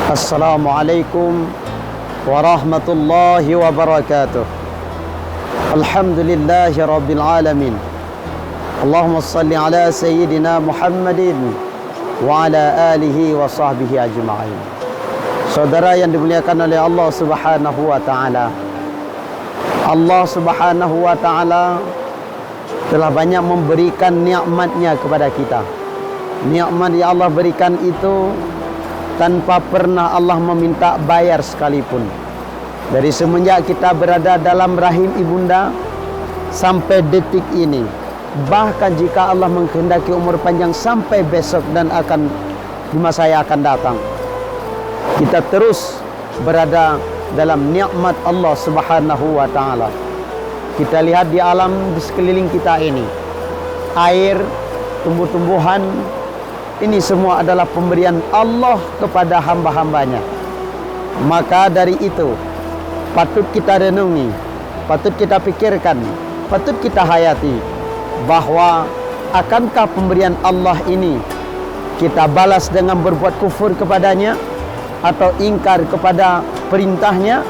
Assalamualaikum warahmatullahi wabarakatuh. Alhamdulillahi rabbil alamin. Allahumma salli ala sayyidina Muhammadin wa ala alihi wa sahbihi ajma'in. Saudara yang dimuliakan oleh Allah Subhanahu wa taala, Allah Subhanahu wa taala telah banyak memberikan nikmat-Nya kepada kita. Nikmat yang Allah berikan itu tanpa pernah Allah meminta bayar sekalipun. Dari semenjak kita berada dalam rahim ibunda sampai detik ini, bahkan jika Allah menghendaki umur panjang sampai besok dan akan di masa yang akan datang, kita terus berada dalam nikmat Allah Subhanahu wa taala. Kita lihat di alam di sekeliling kita ini, air, tumbuh-tumbuhan, ini semua adalah pemberian Allah kepada hamba-hambanya. Maka dari itu patut kita renungi, patut kita pikirkan, patut kita hayati bahwa akankah pemberian Allah ini kita balas dengan berbuat kufur kepadanya atau ingkar kepada perintahnya?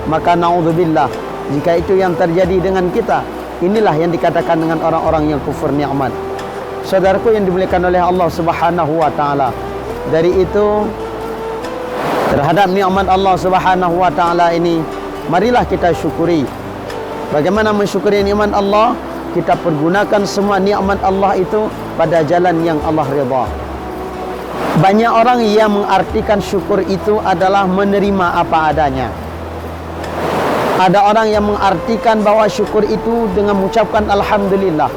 Maka naudzubillah, jika itu yang terjadi dengan kita, inilah yang dikatakan dengan orang-orang yang kufur nikmat. Saudaraku yang dimuliakan oleh Allah Subhanahu wa taala, dari itu terhadap nikmat Allah Subhanahu wa taala ini, marilah kita syukuri. Bagaimana mensyukuri nikmat Allah? Kita pergunakan semua nikmat Allah itu pada jalan yang Allah redha. Banyak orang yang mengartikan syukur itu adalah menerima apa adanya. Ada orang yang mengartikan bahwa syukur itu dengan mengucapkan alhamdulillah.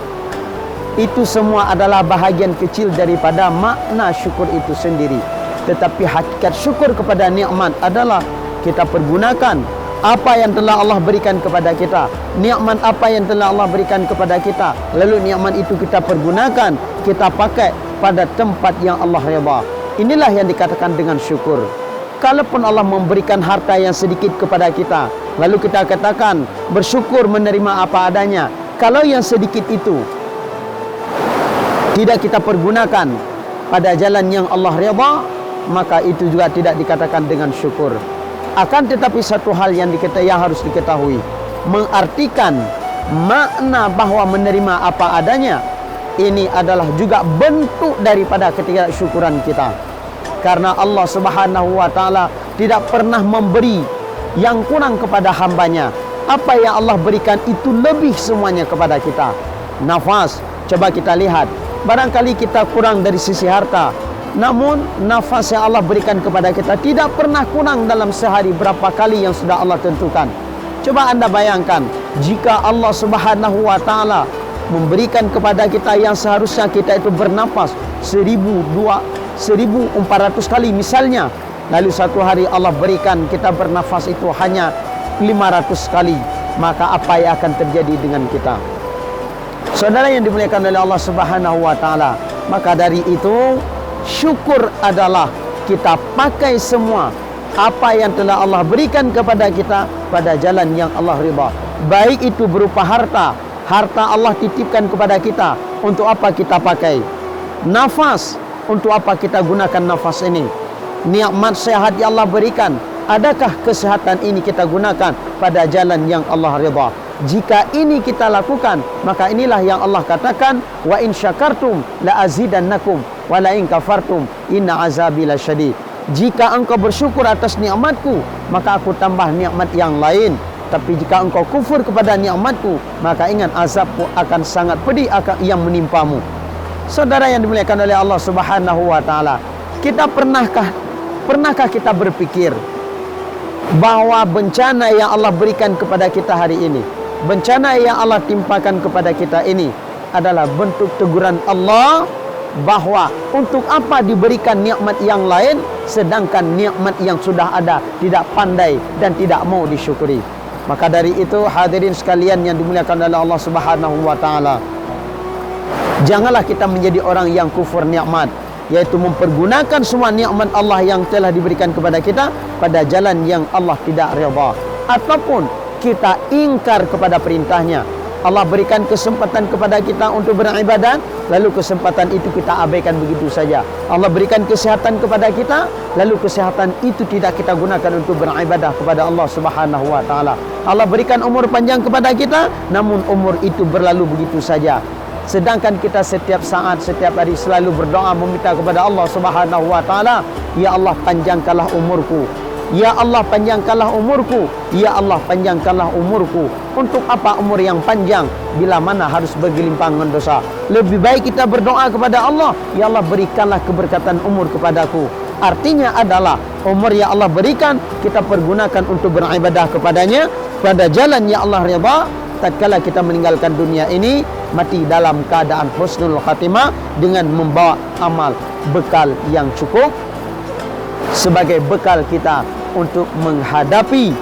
Itu semua adalah bahagian kecil daripada makna syukur itu sendiri. Tetapi hakikat syukur kepada nikmat adalah kita pergunakan apa yang telah Allah berikan kepada kita. Nikmat apa yang telah Allah berikan kepada kita, lalu nikmat itu kita pergunakan, kita pakai pada tempat yang Allah redha. Inilah yang dikatakan dengan syukur. Kalaupun Allah memberikan harta yang sedikit kepada kita, lalu kita katakan bersyukur menerima apa adanya. Kalau yang sedikit itu tidak kita pergunakan pada jalan yang Allah redha, maka itu juga tidak dikatakan dengan syukur. Akan tetapi satu hal yang harus diketahui, mengartikan makna bahwa menerima apa adanya, ini adalah juga bentuk daripada ketidaksyukuran kita. Karena Allah Subhanahu wa taala tidak pernah memberi yang kurang kepada hambanya. Apa yang Allah berikan itu lebih semuanya kepada kita. Nafas, coba kita lihat. Barangkali kita kurang dari sisi harta, namun nafas yang Allah berikan kepada kita tidak pernah kurang dalam sehari berapa kali yang sudah Allah tentukan. Coba anda bayangkan, jika Allah Subhanahu wa taala memberikan kepada kita yang seharusnya kita itu bernafas 1.400 kali misalnya, lalu satu hari Allah berikan kita bernafas itu hanya 500 kali, maka apa yang akan terjadi dengan kita? Saudara yang dimuliakan oleh Allah Subhanahu wa taala, maka dari itu syukur adalah kita pakai semua apa yang telah Allah berikan kepada kita pada jalan yang Allah ridha. Baik itu berupa harta, harta Allah titipkan kepada kita, untuk apa kita pakai? Nafas, untuk apa kita gunakan nafas ini? Nikmat sehat yang Allah berikan, adakah kesehatan ini kita gunakan pada jalan yang Allah ridha? Jika ini kita lakukan, maka inilah yang Allah katakan, wa in syakartum la azidannakum wa la in kafartum inna azabi lasyadid. Jika engkau bersyukur atas nikmatku, maka aku tambah nikmat yang lain. Tapi jika engkau kufur kepada nikmatku, maka ingat azabku akan sangat pedih yang menimpamu. Saudara yang dimuliakan oleh Allah Subhanahu wa taala, kita pernahkah kita berpikir bahwa bencana yang Allah berikan kepada kita hari ini, bencana yang Allah timpakan kepada kita ini adalah bentuk teguran Allah bahwa untuk apa diberikan nikmat yang lain sedangkan nikmat yang sudah ada tidak pandai dan tidak mau disyukuri. Maka dari itu hadirin sekalian yang dimuliakan oleh Allah Subhanahu wa taala, janganlah kita menjadi orang yang kufur nikmat, yaitu mempergunakan semua nikmat Allah yang telah diberikan kepada kita pada jalan yang Allah tidak redha, ataupun kita ingkar kepada perintahnya. Allah berikan kesempatan kepada kita untuk beribadat, lalu kesempatan itu kita abaikan begitu saja. Allah berikan kesehatan kepada kita, lalu kesehatan itu tidak kita gunakan untuk beribadah kepada Allah Subhanahu wa taala. Allah berikan umur panjang kepada kita, namun umur itu berlalu begitu saja. Sedangkan kita setiap saat, setiap hari selalu berdoa meminta kepada Allah Subhanahu wa taala, ya Allah panjangkanlah umurku. Ya Allah panjangkanlah umurku. Ya Allah panjangkanlah umurku. Untuk apa umur yang panjang bila mana harus bergelimpangan dosa? Lebih baik kita berdoa kepada Allah, ya Allah berikanlah keberkatan umur kepadaku. Artinya adalah umur yang Allah berikan kita pergunakan untuk beribadah kepadanya pada jalan yang Allah redha. Tatkala kita meninggalkan dunia ini, mati dalam keadaan husnul khatimah dengan membawa amal bekal yang cukup sebagai bekal kita untuk menghadapi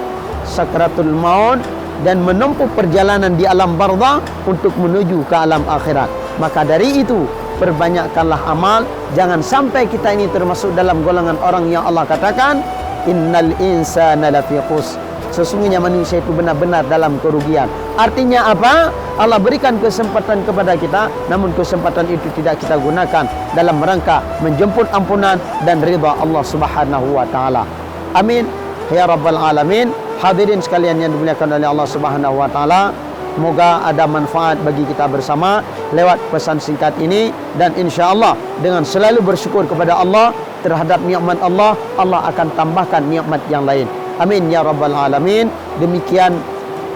sakratul maut dan menempuh perjalanan di alam barzakh untuk menuju ke alam akhirat. Maka dari itu, perbanyakkanlah amal. Jangan sampai kita ini termasuk dalam golongan orang yang Allah katakan, innal insana lafi khusr. Sesungguhnya manusia itu benar-benar dalam kerugian. Artinya apa? Allah berikan kesempatan kepada kita, namun kesempatan itu tidak kita gunakan dalam rangka menjemput ampunan dan ridha Allah Subhanahu wa taala. Amin ya rabbal alamin. Hadirin sekalian yang dimuliakan oleh Allah Subhanahu wa taala, semoga ada manfaat bagi kita bersama lewat pesan singkat ini, dan insya-Allah dengan selalu bersyukur kepada Allah terhadap nikmat Allah, Allah akan tambahkan nikmat yang lain. Amin ya rabbal alamin. Demikian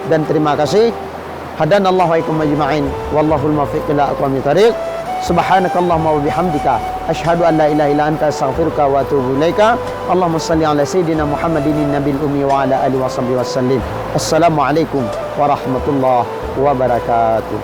dan terima kasih. Hadanallahu wa iyyakum ajma'in. Wallahul muwaffiq ila aqwamit thariq. Subhanakallahumma wa bihamdika asyhadu an la ilaha illa anta astaghfiruka wa atubu ilaika. Allahumma shalli ala sayidina Muhammadin nabiyil ummi wa ala alihi wasallim. Assalamualaikum warahmatullahi wabarakatuh.